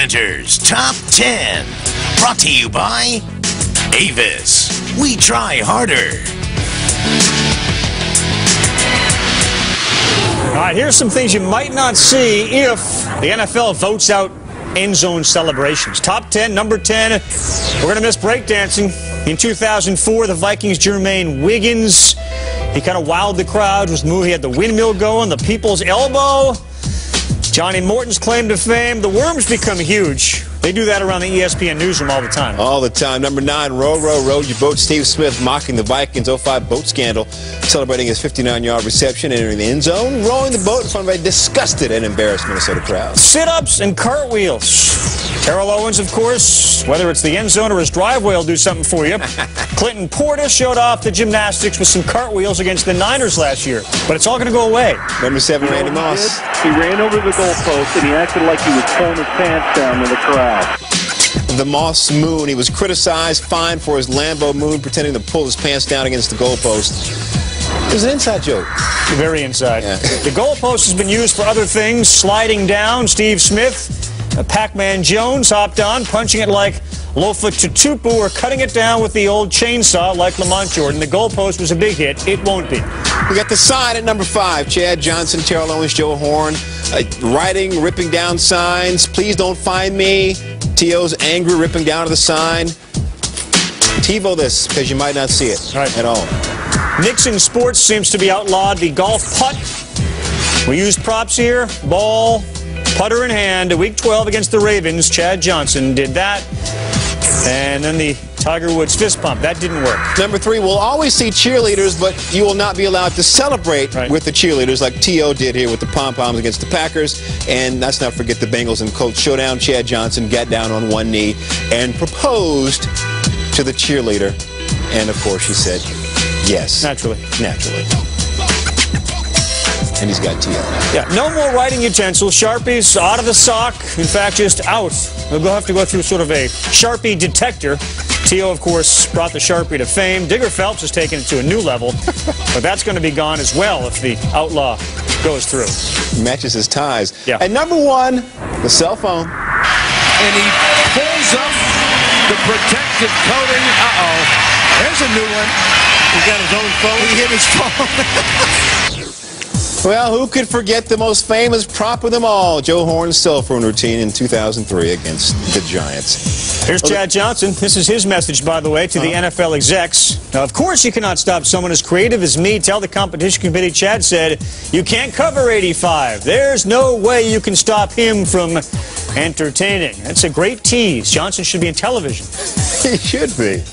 SportsCenter's Top 10. Brought to you by Avis. We try harder. All right, here's some things you might not see if the NFL votes out end zone celebrations. Top 10, number 10, we're going to miss breakdancing. In 2004, the Vikings' Jermaine Wiggins, he kind of wowed the crowd. Was the move. He had the windmill going, the people's elbow. Johnny Morton's claim to fame. The worms become huge. They do that around the ESPN newsroom all the time. All the time. Number 9, row, row, row your boat. Steve Smith mocking the Vikings' 05 boat scandal, celebrating his 59-yard reception, entering the end zone, rowing the boat in front of a disgusted and embarrassed Minnesota crowd. Sit-ups and cartwheels. Terrell Owens, of course, whether it's the end zone or his driveway, will do something for you. Clinton Portis showed off the gymnastics with some cartwheels against the Niners last year, but it's all going to go away. Number 7, Randy Moss. He ran over the goalpost and he acted like he was pulling his pants down to the crowd. The Moss Moon. He was criticized, fined for his Lambo Moon, pretending to pull his pants down against the goalpost. It was an inside joke. Very inside. Yeah. The goalpost has been used for other things, sliding down. Steve Smith, Pac-Man Jones hopped on, punching it like Lofa Tutupu, or cutting it down with the old chainsaw like Lamont Jordan. The goalpost was a big hit. It won't be. We got the sign at number 5. Chad Johnson, Terrell Owens, Joe Horn, writing, ripping down signs. Please don't find me. T.O.'s angry, ripping down to the sign. TiVo this, because you might not see it at all. Nixon Sports seems to be outlawed the golf putt. We used props here. Ball, putter in hand. Week 12 against the Ravens. Chad Johnson did that. And then the Tiger Woods fist pump. That didn't work. Number 3, we'll always see cheerleaders, but you will not be allowed to celebrate with the cheerleaders like T.O. did here with the pom-poms against the Packers. And let's not forget the Bengals and Colts showdown. Chad Johnson got down on one knee and proposed to the cheerleader. And, of course, she said yes. Naturally. Naturally. And he's got T.O. Yeah, no more writing utensils. Sharpies out of the sock. In fact, just out. We'll have to go through sort of a Sharpie detector. T.O., of course, brought the Sharpie to fame. Digger Phelps has taken it to a new level. But that's going to be gone as well if the outlaw goes through. Matches his ties. Yeah. And number 1, the cell phone. And he pulls up the protective coating. Uh-oh. There's a new one. He got his own phone. He hit his phone. Well, who could forget the most famous prop of them all, Joe Horn's cell phone routine in 2003 against the Giants. Here's Chad Johnson. This is his message, by the way, to the NFL execs. Now, of course, you cannot stop someone as creative as me. Tell the competition committee, Chad said, you can't cover 85. There's no way you can stop him from entertaining. That's a great tease. Johnson should be in television. He should be.